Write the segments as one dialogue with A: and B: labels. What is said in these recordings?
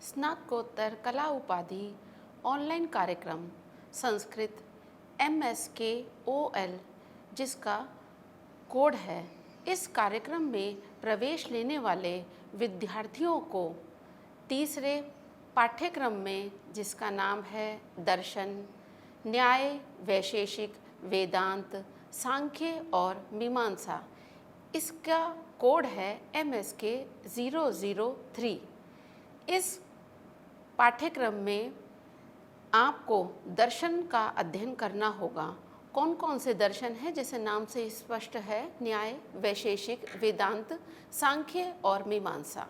A: स्नातकोत्तर कला उपाधि ऑनलाइन कार्यक्रम संस्कृत MSkOL जिसका कोड है। इस कार्यक्रम में प्रवेश लेने वाले विद्यार्थियों को तीसरे पाठ्यक्रम में, जिसका नाम है दर्शन, न्याय, वैशेषिक, वेदांत, सांख्य और मीमांसा, इसका कोड है MSK003। इस पाठ्यक्रम में आपको दर्शन का अध्ययन करना होगा। कौन कौन से दर्शन हैं? जैसे नाम से स्पष्ट है, न्याय, वैशेषिक, वेदांत, सांख्य और मीमांसा।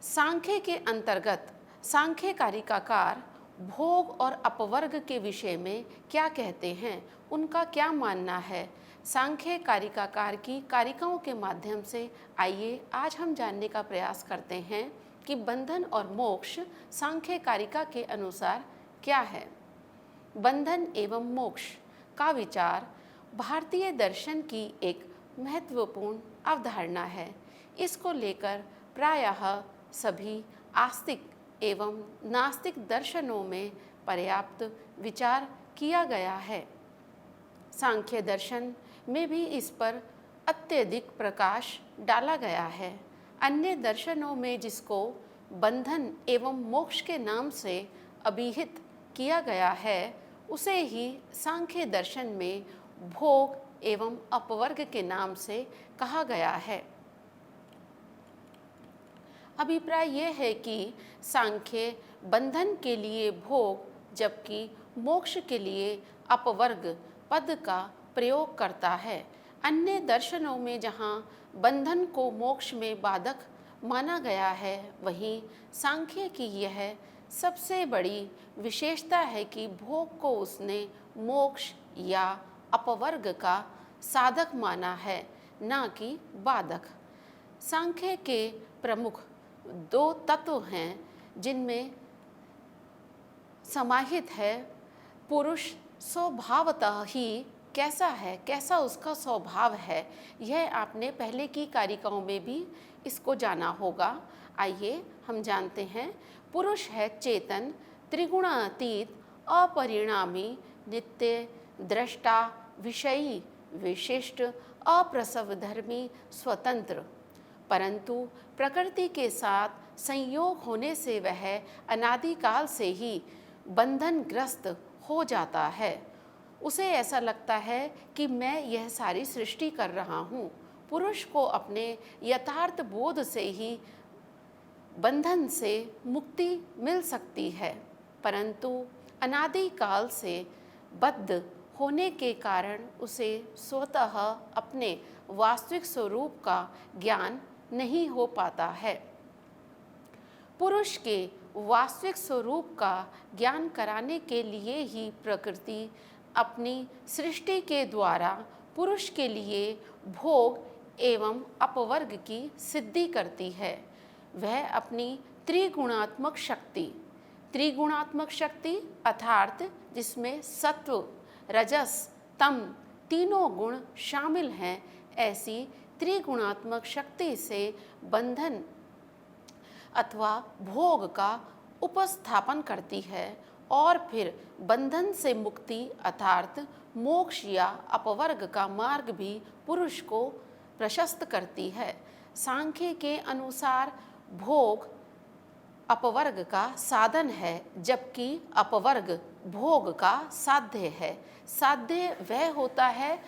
A: सांख्य के अंतर्गत सांख्य कारिकाकार भोग और अपवर्ग के विषय में क्या कहते हैं, उनका क्या मानना है। सांख्य कारिकाकार की कारिकाओं के माध्यम से आइए आज हम जानने का प्रयास करते हैं कि बंधन और मोक्ष सांख्य कारिका के अनुसार क्या है। बंधन एवं मोक्ष का विचार भारतीय दर्शन की एक महत्वपूर्ण अवधारणा है। इसको लेकर प्रायः सभी आस्तिक एवं नास्तिक दर्शनों में पर्याप्त विचार किया गया है। सांख्य दर्शन में भी इस पर अत्यधिक प्रकाश डाला गया है। अन्य दर्शनों में जिसको बंधन एवं मोक्ष के नाम से अभिहित किया गया है, उसे ही सांख्य दर्शन में भोग एवं अपवर्ग के नाम से कहा गया है। अभिप्राय यह है कि सांख्य बंधन के लिए भोग जबकि मोक्ष के लिए अपवर्ग पद का प्रयोग करता है। अन्य दर्शनों में जहाँ बंधन को मोक्ष में बाधक माना गया है, वहीं सांख्य की यह सबसे बड़ी विशेषता है कि भोग को उसने मोक्ष या अपवर्ग का साधक माना है, ना कि बाधक। सांख्य के प्रमुख दो तत्व हैं जिनमें समाहित है पुरुष स्वभावतः ही कैसा है, कैसा उसका स्वभाव है। यह आपने पहले की कारिकाओं में भी इसको जाना होगा। आइए हम जानते हैं। पुरुष है चेतन, त्रिगुणातीत, अपरिणामी, नित्य, दृष्टा, विषयी, विशिष्ट, अप्रसवधर्मी, स्वतंत्र। परंतु प्रकृति के साथ संयोग होने से वह अनादिकाल से ही बंधनग्रस्त हो जाता है। उसे ऐसा लगता है कि मैं यह सारी सृष्टि कर रहा हूँ। पुरुष को अपने यथार्थ बोध से ही बंधन से मुक्ति मिल सकती है, परंतु अनादिकाल से बद्ध होने के कारण उसे स्वतः अपने वास्तविक स्वरूप का ज्ञान नहीं हो पाता है। पुरुष के वास्तविक स्वरूप का ज्ञान कराने के लिए ही प्रकृति अपनी सृष्टि के द्वारा पुरुष के लिए भोग एवं अपवर्ग की सिद्धि करती है। वह अपनी त्रिगुणात्मक शक्ति अर्थात जिसमें सत्व, रजस, तम तीनों गुण शामिल हैं, ऐसी त्रिगुणात्मक शक्ति से बंधन अथवा भोग का उपस्थापन करती है और फिर बंधन से मुक्ति अर्थात मोक्ष या अपवर्ग का मार्ग भी पुरुष को प्रशस्त करती है। सांख्य के अनुसार भोग अपवर्ग का साधन है, जबकि अपवर्ग भोग का साध्य है। साध्य वह होता है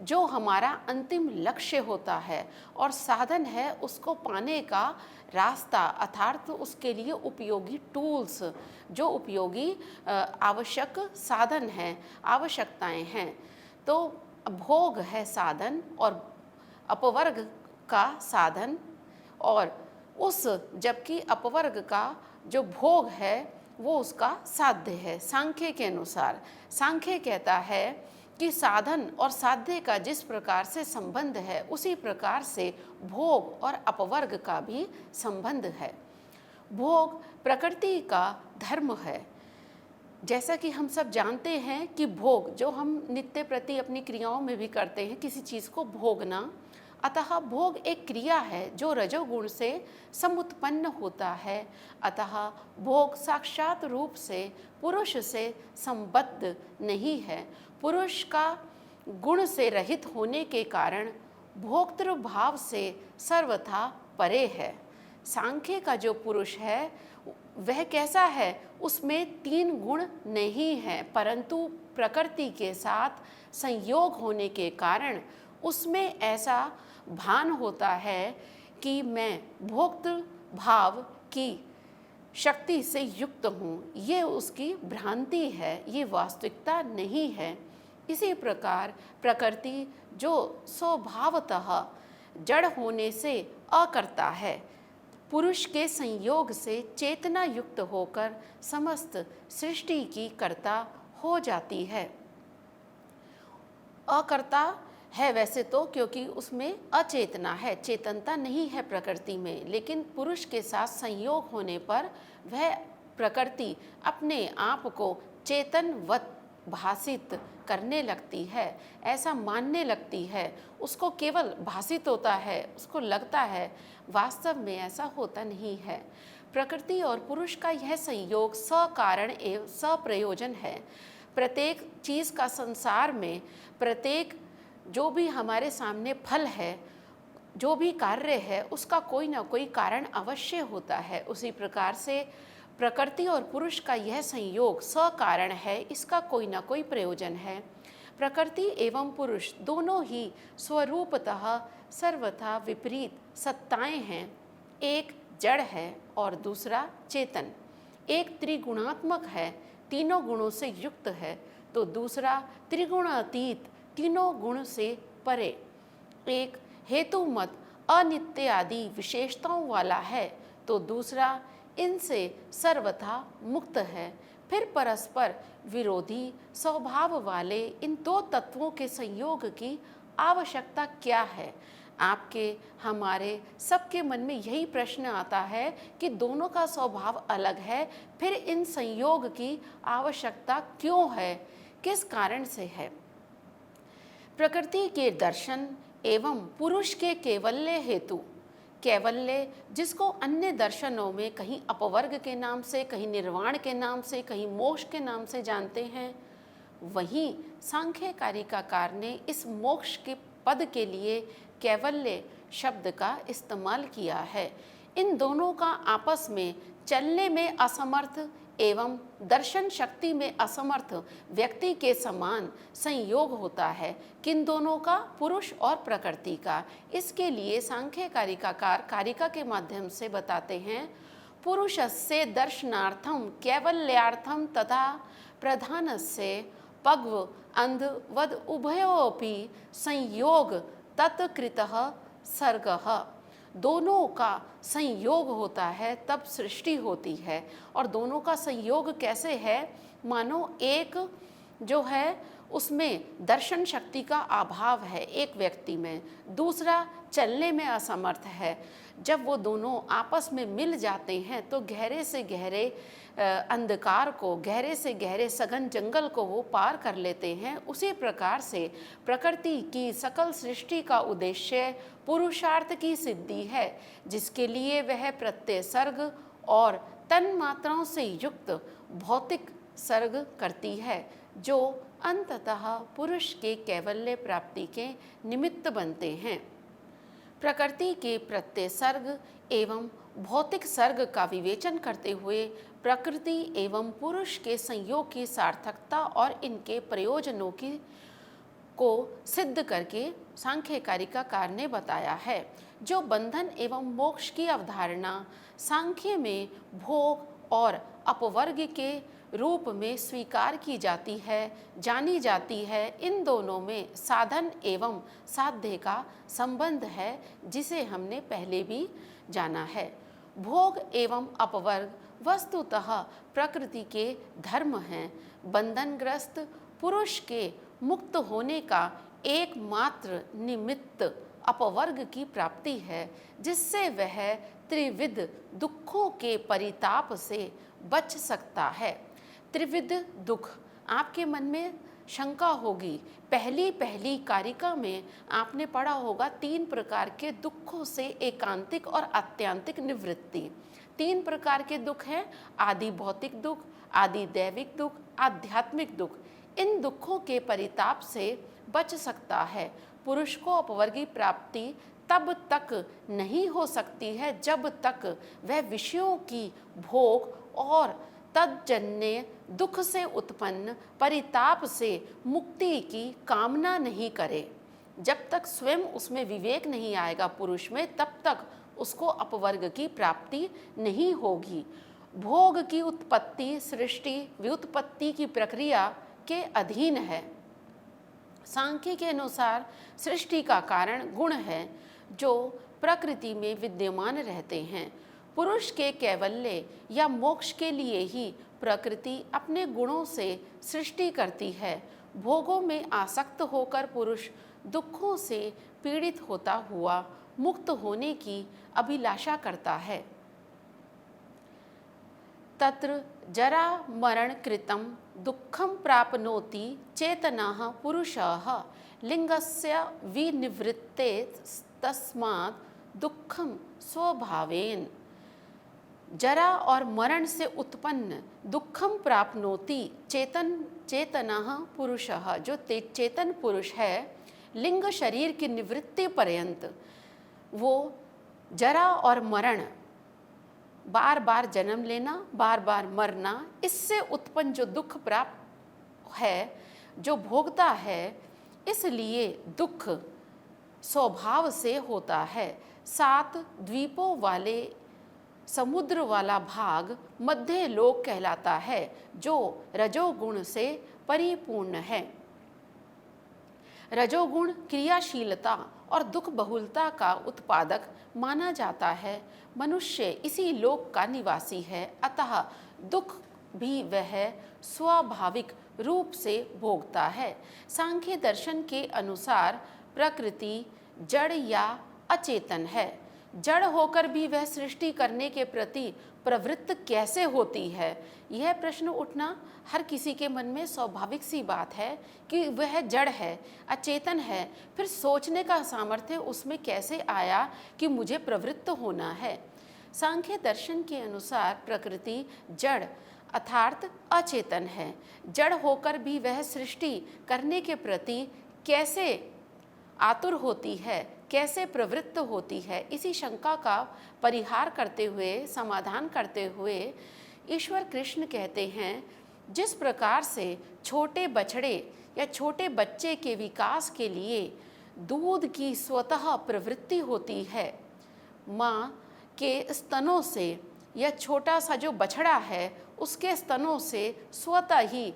A: जो हमारा अंतिम लक्ष्य होता है, और साधन है उसको पाने का रास्ता अर्थात उसके लिए उपयोगी टूल्स, जो उपयोगी आवश्यक साधन हैं, आवश्यकताएं हैं। तो भोग है साधन और अपवर्ग का साधन, और जबकि अपवर्ग का जो भोग है वो उसका साध्य है। सांख्य के अनुसार सांख्य कहता है कि साधन और साध्य का जिस प्रकार से संबंध है, उसी प्रकार से भोग और अपवर्ग का भी संबंध है। भोग प्रकृति का धर्म है। जैसा कि हम सब जानते हैं कि भोग जो हम नित्य प्रति अपनी क्रियाओं में भी करते हैं, किसी चीज़ को भोगना अतः भोग एक क्रिया है जो रजोगुण से समुत्पन्न होता है। अतः भोग साक्षात रूप से पुरुष से संबद्ध नहीं है। पुरुष का गुण से रहित होने के कारण भोक्तृ भाव से सर्वथा परे है। सांख्य का जो पुरुष है वह कैसा है? उसमें 3 गुण नहीं है, परंतु प्रकृति के साथ संयोग होने के कारण उसमें ऐसा भान होता है कि मैं भोक्तृ भाव की शक्ति से युक्त हूँ। ये उसकी भ्रांति है, ये वास्तविकता नहीं है। इसी प्रकार प्रकृति जो स्वभावतः जड़ होने से अकर्ता है, पुरुष के संयोग से चेतना युक्त होकर समस्त सृष्टि की कर्ता हो जाती है। अकर्ता है वैसे तो, क्योंकि उसमें अचेतना है, चेतनता नहीं है प्रकृति में, लेकिन पुरुष के साथ संयोग होने पर वह प्रकृति अपने आप को चेतनवत भासित करने लगती है, ऐसा मानने लगती है। उसको केवल भासित होता है, उसको लगता है, वास्तव में ऐसा होता नहीं है। प्रकृति और पुरुष का यह संयोग सकारण एवं सप्रयोजन है। प्रत्येक चीज़ का संसार में, प्रत्येक जो भी हमारे सामने फल है, जो भी कार्य है, उसका कोई ना कोई कारण अवश्य होता है। उसी प्रकार से प्रकृति और पुरुष का यह संयोग सकारण है, इसका कोई ना कोई प्रयोजन है। प्रकृति एवं पुरुष दोनों ही स्वरूपतः सर्वथा विपरीत सत्ताएं हैं। एक जड़ है और दूसरा चेतन। एक त्रिगुणात्मक है, तीनों गुणों से युक्त है, तो दूसरा त्रिगुणातीत, तीनों गुण से परे। एक हेतुमत अनित्य आदि विशेषताओं वाला है, तो दूसरा इनसे सर्वथा मुक्त है। फिर परस्पर विरोधी स्वभाव वाले इन 2 तत्वों के संयोग की आवश्यकता क्या है? आपके, हमारे, सबके मन में यही प्रश्न आता है कि दोनों का स्वभाव अलग है, फिर इन संयोग की आवश्यकता क्यों है, किस कारण से है? प्रकृति के दर्शन एवं पुरुष के कैवल्य हेतु, कैवल्य जिसको अन्य दर्शनों में कहीं अपवर्ग के नाम से, कहीं निर्वाण के नाम से, कहीं मोक्ष के नाम से जानते हैं, वहीं सांख्य कारिकाकार ने इस मोक्ष के पद के लिए कैवल्य शब्द का इस्तेमाल किया है। इन दोनों का आपस में चलने में असमर्थ एवं दर्शन शक्ति में असमर्थ व्यक्ति के समान संयोग होता है। किन दोनों का? पुरुष और प्रकृति का। इसके लिए सांख्य कारिकाकार कारिका के माध्यम से बताते हैं, पुरुषस्य दर्शनार्थम कैवल्यार्थम तथा प्रधानस्य पग्व अंधवद उभयोपि संयोग तत्कृतः सर्गः। दोनों का संयोग होता है तब सृष्टि होती है। और दोनों का संयोग कैसे है? मानो एक जो है उसमें दर्शन शक्ति का अभाव है एक व्यक्ति में, दूसरा चलने में असमर्थ है। जब वो दोनों आपस में मिल जाते हैं तो गहरे से गहरे अंधकार को, गहरे से गहरे सघन जंगल को वो पार कर लेते हैं। उसी प्रकार से प्रकृति की सकल सृष्टि का उद्देश्य पुरुषार्थ की सिद्धि है, जिसके लिए वह प्रत्यय सर्ग और तन मात्राओं से युक्त भौतिक सर्ग करती है, जो अंततः पुरुष के कैवल्य प्राप्ति के निमित्त बनते हैं। प्रकृति के प्रत्यय सर्ग एवं भौतिक सर्ग का विवेचन करते हुए प्रकृति एवं पुरुष के संयोग की सार्थकता और इनके प्रयोजनों की को सिद्ध करके सांख्य कारिकाकार ने बताया है। जो बंधन एवं मोक्ष की अवधारणा सांख्य में भोग और अपवर्ग के रूप में स्वीकार की जाती है, जानी जाती है, इन दोनों में साधन एवं साध्य का संबंध है, जिसे हमने पहले भी जाना है। भोग एवं अपवर्ग वस्तुतः प्रकृति के धर्म हैं। बंधनग्रस्त पुरुष के मुक्त होने का एकमात्र निमित्त अपवर्ग की प्राप्ति है, जिससे वह त्रिविध दुखों के परिताप से बच सकता है। त्रिविध दुख आपके मन में शंका होगी। पहली पहली कारिका में आपने पढ़ा होगा 3 प्रकार के दुखों से एकांतिक और आत्यांतिक निवृत्ति। 3 प्रकार के दुख हैं, आदि भौतिक दुख, आदि दैविक दुख, आध्यात्मिक दुख। इन दुखों के परिताप से बच सकता है। पुरुष को अपवर्गी प्राप्ति तब तक नहीं हो सकती है जब तक वह विषयों की भोग और तज्जन्य दुख से उत्पन्न परिताप से मुक्ति की कामना नहीं करे। जब तक स्वयं उसमें विवेक नहीं आएगा पुरुष में, तब तक उसको अपवर्ग की प्राप्ति नहीं होगी। भोग की उत्पत्ति सृष्टि व्युत्पत्ति की प्रक्रिया के अधीन है। सांख्य के अनुसार सृष्टि का कारण गुण है जो प्रकृति में विद्यमान रहते हैं। पुरुष के कैवल्य या मोक्ष के लिए ही प्रकृति अपने गुणों से सृष्टि करती है। भोगों में आसक्त होकर पुरुष दुखों से पीड़ित होता हुआ मुक्त होने की अभिलाषा करता है। तत्र जरा मरण कृतं दुःखं प्राप्नोति चेतनः पुरुषः लिंगस्य विनिवृत्ते तस्मात् दुःखं स्वभावेन। जरा और मरण से उत्पन्न दुःखम प्राप्नोति चेतनः पुरुषः, जो चेतन पुरुष है, लिंग शरीर की निवृत्ति पर्यंत वो जरा और मरण, बार बार जन्म लेना, बार बार मरना, इससे उत्पन्न जो दुख प्राप्त है, जो भोगता है, इसलिए दुख स्वभाव से होता है। 7 द्वीपों वाले समुद्र वाला भाग मध्य लोक कहलाता है, जो रजोगुण से परिपूर्ण है। रजोगुण क्रियाशीलता और दुख बहुलता का उत्पादक माना जाता है। मनुष्य इसी लोक का निवासी है, अतः दुख भी वह स्वाभाविक रूप से भोगता है। सांख्य दर्शन के अनुसार प्रकृति जड़ या अचेतन है। जड़ होकर भी वह सृष्टि करने के प्रति प्रवृत्त कैसे होती है? यह प्रश्न उठना हर किसी के मन में स्वाभाविक सी बात है कि वह जड़ है, अचेतन है, फिर सोचने का सामर्थ्य उसमें कैसे आया कि मुझे प्रवृत्त होना है। सांख्य दर्शन के अनुसार प्रकृति जड़ अर्थात अचेतन है। जड़ होकर भी वह सृष्टि करने के प्रति कैसे आतुर होती है, कैसे प्रवृत्त होती है? इसी शंका का परिहार करते हुए, समाधान करते हुए ईश्वर कृष्ण कहते हैं, जिस प्रकार से छोटे बछड़े या छोटे बच्चे के विकास के लिए दूध की स्वतः प्रवृत्ति होती है, माँ के स्तनों से, या छोटा सा जो बछड़ा है उसके स्तनों से स्वतः ही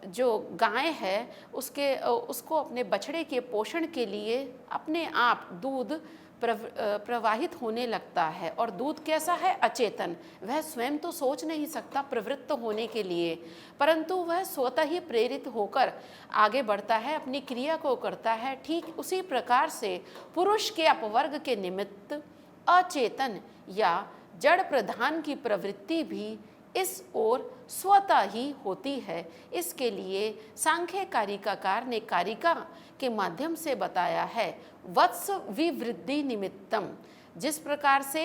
A: जो गाय है उसको अपने बछड़े के पोषण के लिए अपने आप दूध प्रवाहित होने लगता है। और दूध कैसा है? अचेतन। वह स्वयं तो सोच नहीं सकता प्रवृत्त होने के लिए, परंतु वह स्वतः ही प्रेरित होकर आगे बढ़ता है, अपनी क्रिया को करता है। ठीक उसी प्रकार से पुरुष के अपवर्ग के निमित्त अचेतन या जड़ प्रधान की प्रवृत्ति भी इस ओर स्वतः ही होती है। इसके लिए सांख्य कारिकाकार ने कारिका के माध्यम से बताया है, वत्स विवृद्धि निमित्तम। जिस प्रकार से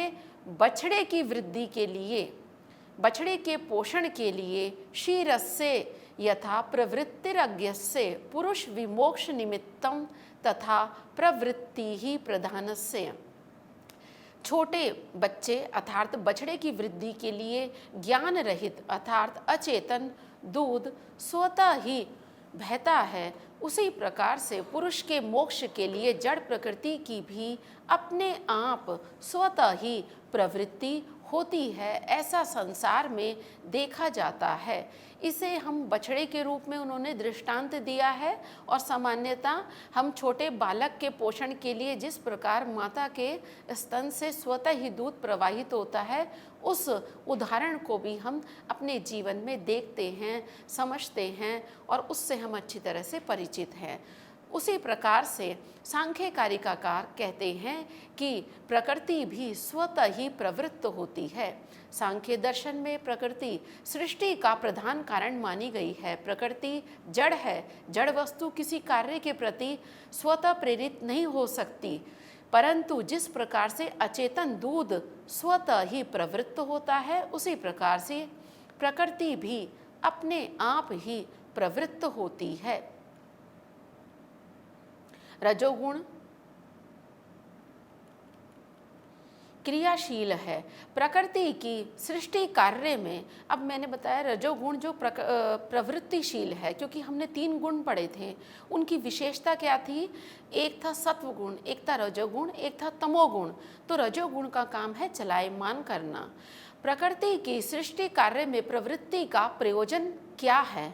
A: बछड़े की वृद्धि के लिए, बछड़े के पोषण के लिए क्षीरस्य यथा प्रवृत्तिरज्ञस्य पुरुष विमोक्ष निमित्तम तथा प्रवृत्ति ही प्रधानस्य। छोटे बच्चे अर्थात बछड़े की वृद्धि के लिए ज्ञान रहित अर्थात अचेतन दूध स्वतः ही बहता है, उसी प्रकार से पुरुष के मोक्ष के लिए जड़ प्रकृति की भी अपने आप स्वतः ही प्रवृत्ति होती है। ऐसा संसार में देखा जाता है। इसे हम बछड़े के रूप में उन्होंने दृष्टांत दिया है, और सामान्यतः हम छोटे बालक के पोषण के लिए जिस प्रकार माता के स्तन से स्वतः ही दूध प्रवाहित होता है, उस उदाहरण को भी हम अपने जीवन में देखते हैं, समझते हैं, और उससे हम अच्छी तरह से परिचित हैं। उसी प्रकार से सांख्य कारिकाकार कहते हैं कि प्रकृति भी स्वतः ही प्रवृत्त होती है। सांख्य दर्शन में प्रकृति सृष्टि का प्रधान कारण मानी गई है। प्रकृति जड़ है, जड़ वस्तु किसी कार्य के प्रति स्वतः प्रेरित नहीं हो सकती, परंतु जिस प्रकार से अचेतन दूध स्वतः ही प्रवृत्त होता है, उसी प्रकार से प्रकृति भी अपने आप ही प्रवृत्त होती है। रजोगुण क्रियाशील है प्रकृति की सृष्टि कार्य में। अब मैंने बताया रजोगुण जो प्रवृत्तिशील है, क्योंकि हमने 3 गुण पढ़े थे, उनकी विशेषता क्या थी? एक था सत्व गुण, एक था रजोगुण, एक था तमोगुण। तो रजोगुण का काम है चलायमान करना। प्रकृति की सृष्टि कार्य में प्रवृत्ति का प्रयोजन क्या है?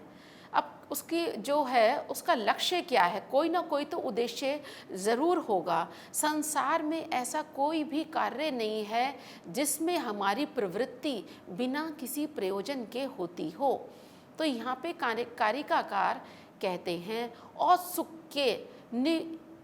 A: अब उसकी जो है उसका लक्ष्य क्या है? कोई ना कोई तो उद्देश्य ज़रूर होगा। संसार में ऐसा कोई भी कार्य नहीं है जिसमें हमारी प्रवृत्ति बिना किसी प्रयोजन के होती हो। तो यहाँ पे कारिकाकार कहते हैं औत्सुक्ये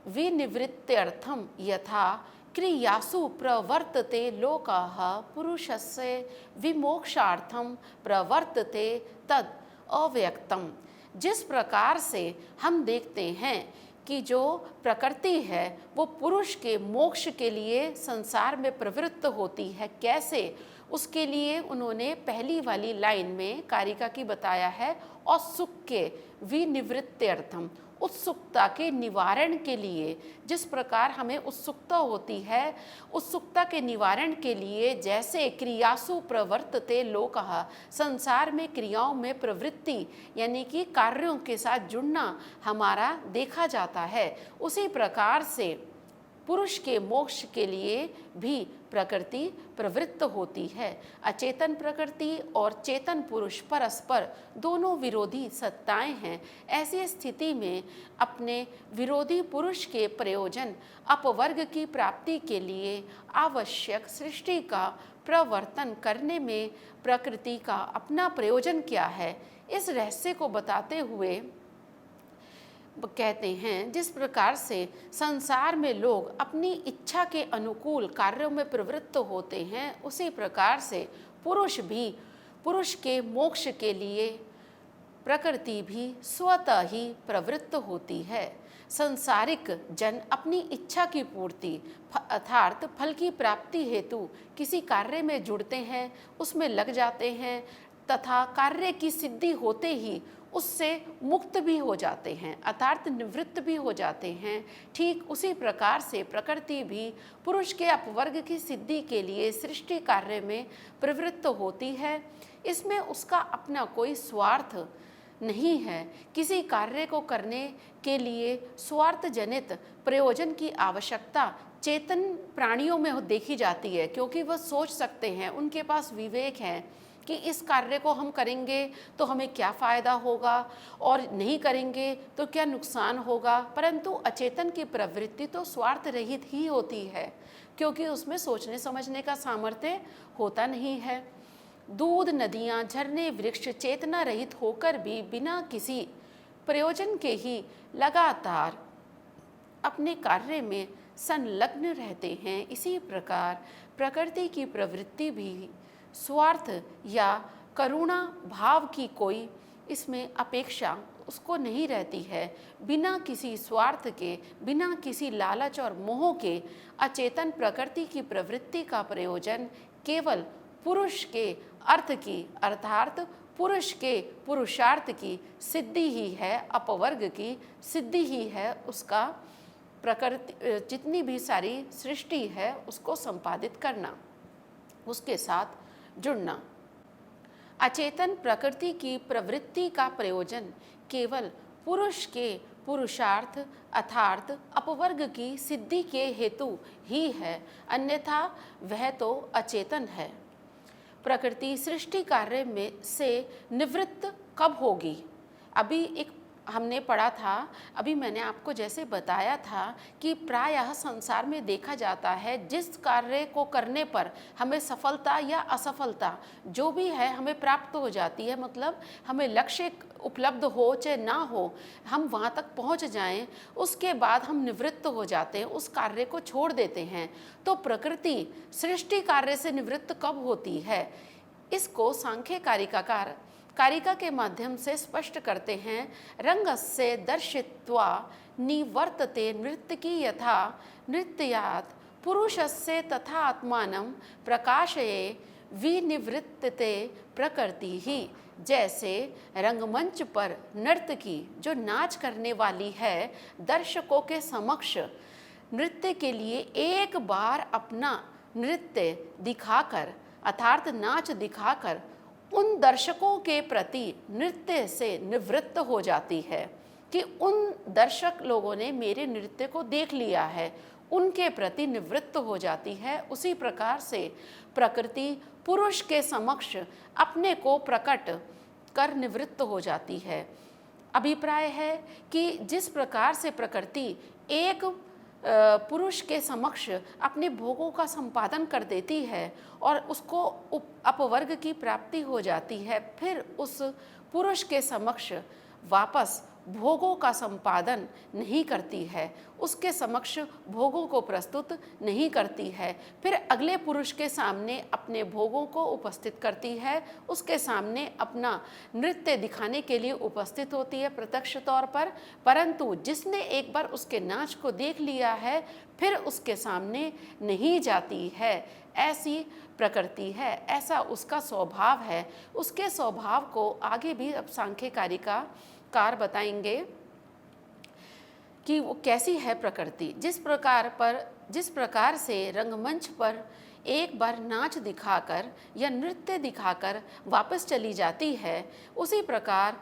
A: विनिवृत्त्यर्थम यथा क्रियासु प्रवर्तते लोकाः पुरुषस्य विमोक्षार्थम प्रवर्तते तद अव्यक्तम। जिस प्रकार से हम देखते हैं कि जो प्रकृति है वो पुरुष के मोक्ष के लिए संसार में प्रवृत्त होती है, कैसे? उसके लिए उन्होंने पहली वाली लाइन में कारिका की बताया है औत्सुक्य विनिवृत्त्यर्थम, उत्सुकता के निवारण के लिए। जिस प्रकार हमें उत्सुकता होती है, उत्सुकता के निवारण के लिए जैसे क्रियासु प्रवर्तते लोकः, संसार में क्रियाओं में प्रवृत्ति यानी कि कार्यों के साथ जुड़ना हमारा देखा जाता है, उसी प्रकार से पुरुष के मोक्ष के लिए भी प्रकृति प्रवृत्त होती है। अचेतन प्रकृति और चेतन पुरुष परस्पर दोनों विरोधी सत्ताएं हैं। ऐसी स्थिति में अपने विरोधी पुरुष के प्रयोजन अपवर्ग की प्राप्ति के लिए आवश्यक सृष्टि का प्रवर्तन करने में प्रकृति का अपना प्रयोजन क्या है, इस रहस्य को बताते हुए कहते हैं जिस प्रकार से संसार में लोग अपनी इच्छा के अनुकूल कार्यों में प्रवृत्त होते हैं, उसी प्रकार से पुरुष भी पुरुष के मोक्ष के लिए प्रकृति भी स्वतः ही प्रवृत्त होती है। संसारिक जन अपनी इच्छा की पूर्ति अर्थात फल की प्राप्ति हेतु किसी कार्य में जुड़ते हैं, उसमें लग जाते हैं तथा कार्य की सिद्धि होते ही उससे मुक्त भी हो जाते हैं अर्थात निवृत्त भी हो जाते हैं। ठीक उसी प्रकार से प्रकृति भी पुरुष के अपवर्ग की सिद्धि के लिए सृष्टि कार्य में प्रवृत्त होती है। इसमें उसका अपना कोई स्वार्थ नहीं है। किसी कार्य को करने के लिए स्वार्थ जनित प्रयोजन की आवश्यकता चेतन प्राणियों में देखी जाती है, क्योंकि वह सोच सकते हैं, उनके पास विवेक है कि इस कार्य को हम करेंगे तो हमें क्या फ़ायदा होगा और नहीं करेंगे तो क्या नुकसान होगा। परंतु अचेतन की प्रवृत्ति तो स्वार्थ रहित ही होती है, क्योंकि उसमें सोचने समझने का सामर्थ्य होता नहीं है। दूध, नदियाँ, झरने, वृक्ष चेतना रहित होकर भी बिना किसी प्रयोजन के ही लगातार अपने कार्य में संलग्न रहते हैं। इसी प्रकार प्रकृति की प्रवृत्ति भी स्वार्थ या करुणा भाव की कोई इसमें अपेक्षा उसको नहीं रहती है। बिना किसी स्वार्थ के, बिना किसी लालच और मोह के अचेतन प्रकृति की प्रवृत्ति का प्रयोजन केवल पुरुष के अर्थ की अर्थात पुरुष के पुरुषार्थ की सिद्धि ही है, अपवर्ग की सिद्धि ही है। उसका प्रकृति जितनी भी सारी सृष्टि है उसको संपादित करना, उसके साथ जुड़ना। अचेतन प्रकृति की प्रवृत्ति का प्रयोजन केवल पुरुष के पुरुषार्थ अर्थात अपवर्ग की सिद्धि के हेतु ही है, अन्यथा वह तो अचेतन है। प्रकृति सृष्टि कार्य में से निवृत्त कब होगी? अभी एक हमने पढ़ा था, अभी मैंने आपको जैसे बताया था कि प्रायः संसार में देखा जाता है जिस कार्य को करने पर हमें सफलता या असफलता जो भी है हमें प्राप्त हो जाती है, मतलब हमें लक्ष्य उपलब्ध हो चाहे ना हो, हम वहाँ तक पहुँच जाएं, उसके बाद हम निवृत्त हो जाते हैं, उस कार्य को छोड़ देते हैं। तो प्रकृति सृष्टि कार्य से निवृत्त कब होती है, इसको सांख्य कारिका के माध्यम से स्पष्ट करते हैं। रंगस्य दर्शित्वा निवर्तते नृत्यकी यथा नृत्यात् पुरुषस्य तथा आत्मानं प्रकाशये विनिवृत्तते प्रकृति ही। जैसे रंगमंच पर नर्तकी जो नाच करने वाली है दर्शकों के समक्ष नृत्य के लिए एक बार अपना नृत्य दिखाकर अर्थात नाच दिखाकर उन दर्शकों के प्रति नृत्य से निवृत्त हो जाती है कि उन दर्शक लोगों ने मेरे नृत्य को देख लिया है, उनके प्रति निवृत्त हो जाती है। उसी प्रकार से प्रकृति पुरुष के समक्ष अपने को प्रकट कर निवृत्त हो जाती है। अभिप्राय है कि जिस प्रकार से प्रकृति एक पुरुष के समक्ष अपने भोगों का संपादन कर देती है और उसको अपवर्ग की प्राप्ति हो जाती है, फिर उस पुरुष के समक्ष वापस भोगों का संपादन नहीं करती है, उसके समक्ष भोगों को प्रस्तुत नहीं करती है, फिर अगले पुरुष के सामने अपने भोगों को उपस्थित करती है, उसके सामने अपना नृत्य दिखाने के लिए उपस्थित होती है प्रत्यक्ष तौर पर। परंतु जिसने एक बार उसके नाच को देख लिया है फिर उसके सामने नहीं जाती है, ऐसी प्रकृति है, ऐसा उसका स्वभाव है। उसके स्वभाव को आगे भी अब सांख्य कारिकाकार बताएंगे कि वो कैसी है प्रकृति। जिस प्रकार से रंगमंच पर एक बार नाच दिखाकर या नृत्य दिखाकर वापस चली जाती है, उसी प्रकार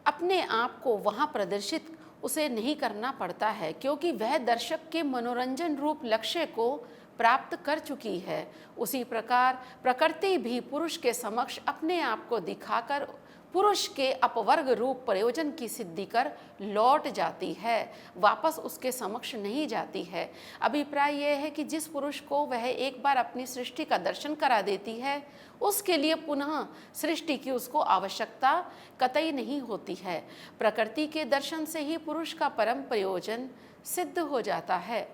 A: अपने आप को वहाँ प्रदर्शित उसे नहीं करना पड़ता है, क्योंकि वह दर्शक के मनोरंजन रूप लक्ष्य को प्राप्त कर चुकी है। उसी प्रकार प्रकृति भी पुरुष के समक्ष अपने आप को दिखाकर पुरुष के अपवर्ग रूप प्रयोजन की सिद्धि कर लौट जाती है, वापस उसके समक्ष नहीं जाती है। अभिप्राय यह है कि जिस पुरुष को वह एक बार अपनी सृष्टि का दर्शन करा देती है, उसके लिए पुनः सृष्टि की उसको आवश्यकता कतई नहीं होती है। प्रकृति के दर्शन से ही पुरुष का परम प्रयोजन सिद्ध हो जाता है।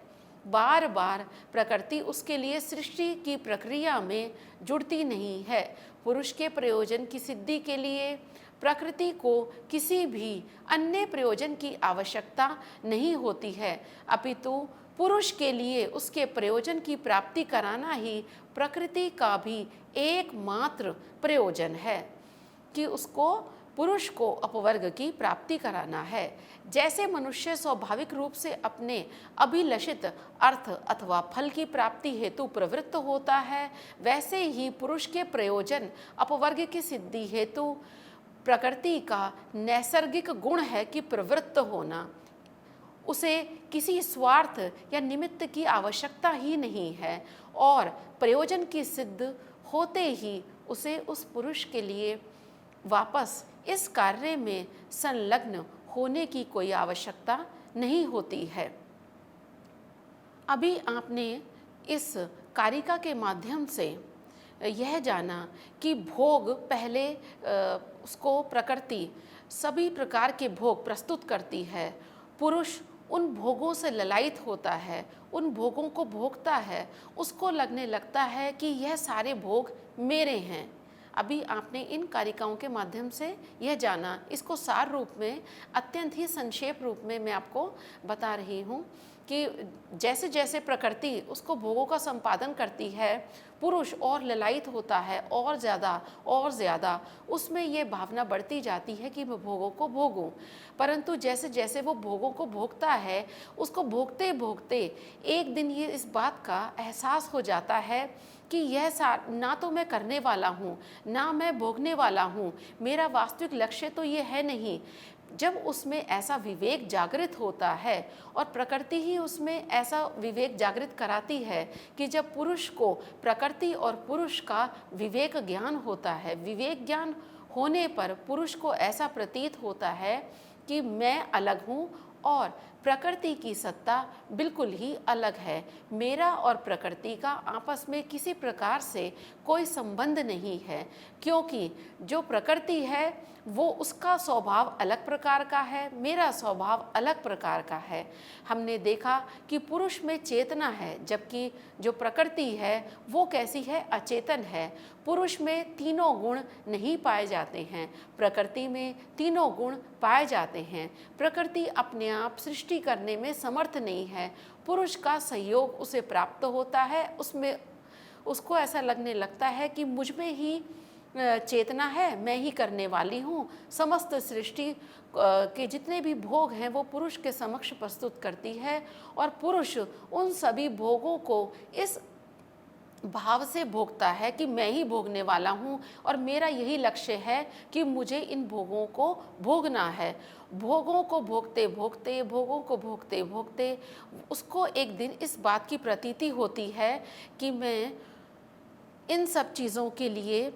A: बार बार प्रकृति उसके लिए सृष्टि की प्रक्रिया में जुड़ती नहीं है। पुरुष के प्रयोजन की सिद्धि के लिए प्रकृति को किसी भी अन्य प्रयोजन की आवश्यकता नहीं होती है, अपितु पुरुष के लिए उसके प्रयोजन की प्राप्ति कराना ही प्रकृति का भी एकमात्र प्रयोजन है कि उसको पुरुष को अपवर्ग की प्राप्ति कराना है। जैसे मनुष्य स्वाभाविक रूप से अपने अभिलषित अर्थ अथवा फल की प्राप्ति हेतु प्रवृत्त होता है, वैसे ही पुरुष के प्रयोजन अपवर्ग की सिद्धि हेतु प्रकृति का नैसर्गिक गुण है कि प्रवृत्त होना। उसे किसी स्वार्थ या निमित्त की आवश्यकता ही नहीं है और प्रयोजन की सिद्ध होते ही उसे उस पुरुष के लिए वापस इस कार्य में संलग्न होने की कोई आवश्यकता नहीं होती है। अभी आपने इस कारिका के माध्यम से यह जाना कि भोग पहले उसको प्रकृति सभी प्रकार के भोग प्रस्तुत करती है, पुरुष उन भोगों से ललायित होता है, उन भोगों को भोगता है, उसको लगने लगता है कि यह सारे भोग मेरे हैं। अभी आपने इन कारिकाओं के माध्यम से यह जाना, इसको सार रूप में अत्यंत ही संक्षेप रूप में मैं आपको बता रही हूँ कि जैसे जैसे प्रकृति उसको भोगों का संपादन करती है, पुरुष और ललायित होता है और ज़्यादा उसमें ये भावना बढ़ती जाती है कि मैं भोगों को भोगूं। परंतु जैसे जैसे वो भोगों को भोगता है, उसको भोगते भोगते एक दिन ये इस बात का एहसास हो जाता है कि यह ना तो मैं करने वाला हूँ, ना मैं भोगने वाला हूँ, मेरा वास्तविक लक्ष्य तो ये है नहीं। जब उसमें ऐसा विवेक जागृत होता है और प्रकृति ही उसमें ऐसा विवेक जागृत कराती है कि जब पुरुष को प्रकृति और पुरुष का विवेक ज्ञान होता है, विवेक ज्ञान होने पर पुरुष को ऐसा प्रतीत होता है कि मैं अलग हूँ और प्रकृति की सत्ता बिल्कुल ही अलग है। मेरा और प्रकृति का आपस में किसी प्रकार से कोई संबंध नहीं है, क्योंकि जो प्रकृति है वो उसका स्वभाव अलग प्रकार का है, मेरा स्वभाव अलग प्रकार का है। हमने देखा कि पुरुष में चेतना है, जबकि जो प्रकृति है वो कैसी है, अचेतन है। पुरुष में तीनों गुण नहीं पाए जाते हैं, प्रकृति में तीनों गुण पाए जाते हैं। प्रकृति अपने आप सृष्टि करने में समर्थ नहीं है, पुरुष का सहयोग उसे प्राप्त होता है। उसमें उसको ऐसा लगने लगता है कि मुझ में ही चेतना है, मैं ही करने वाली हूँ। समस्त सृष्टि के जितने भी भोग हैं वो पुरुष के समक्ष प्रस्तुत करती है, और पुरुष उन सभी भोगों को इस भाव से भोगता है कि मैं ही भोगने वाला हूँ और मेरा यही लक्ष्य है कि मुझे इन भोगों को भोगना है। भोगों को भोगते भोगते, भोगों को भोगते भोगते उसको एक दिन इस बात की प्रतीति होती है कि मैं इन सब चीज़ों के लिए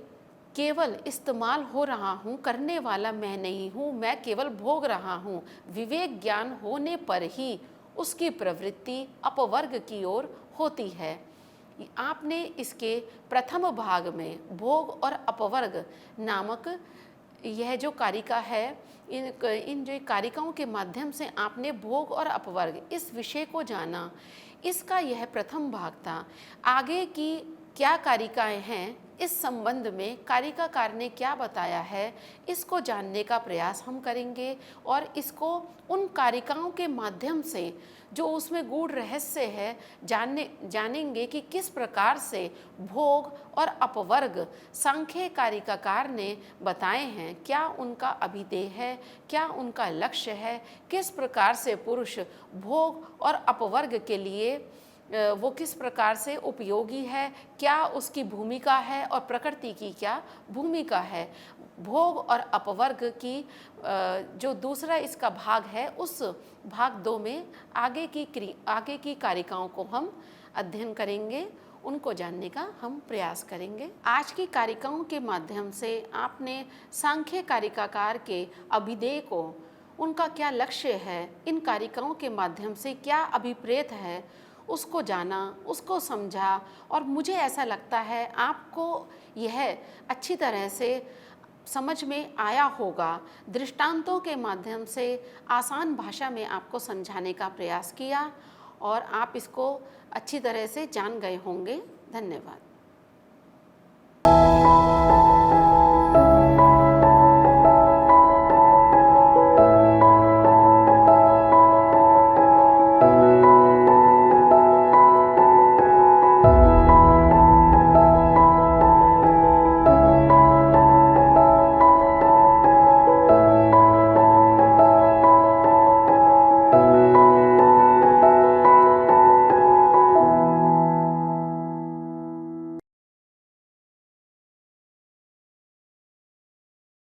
A: केवल इस्तेमाल हो रहा हूँ, करने वाला मैं नहीं हूँ, मैं केवल भोग रहा हूँ। विवेक ज्ञान होने पर ही उसकी प्रवृत्ति अपवर्ग की ओर होती है। आपने इसके प्रथम भाग में भोग और अपवर्ग नामक यह जो कारिका है, इन जो कारिकाओं के माध्यम से आपने भोग और अपवर्ग इस विषय को जाना। इसका यह प्रथम भाग था। आगे की क्या कारिकाएं हैं, इस संबंध में कारिकाकार ने क्या बताया है, इसको जानने का प्रयास हम करेंगे और इसको उन कारिकाओं के माध्यम से जो उसमें गूढ़ रहस्य है जानेंगे कि किस प्रकार से भोग और अपवर्ग सांख्य कारिकाकार ने बताए हैं, क्या उनका अभिधेय है, क्या उनका लक्ष्य है, किस प्रकार से पुरुष भोग और अपवर्ग के लिए वो किस प्रकार से उपयोगी है, क्या उसकी भूमिका है और प्रकृति की क्या भूमिका है। भोग और अपवर्ग की जो दूसरा इसका भाग है, उस भाग 2 में आगे की कारिकाओं को हम अध्ययन करेंगे, उनको जानने का हम प्रयास करेंगे। आज की कारिकाओं के माध्यम से आपने सांख्य कारिकाकार के अभिधेय को, उनका क्या लक्ष्य है, इन कारिकाओं के माध्यम से क्या अभिप्रेत है, उसको जाना, उसको समझा, और मुझे ऐसा लगता है आपको यह अच्छी तरह से समझ में आया होगा। दृष्टांतों के माध्यम से आसान भाषा में आपको समझाने का प्रयास किया और आप इसको अच्छी तरह से जान गए होंगे। धन्यवाद।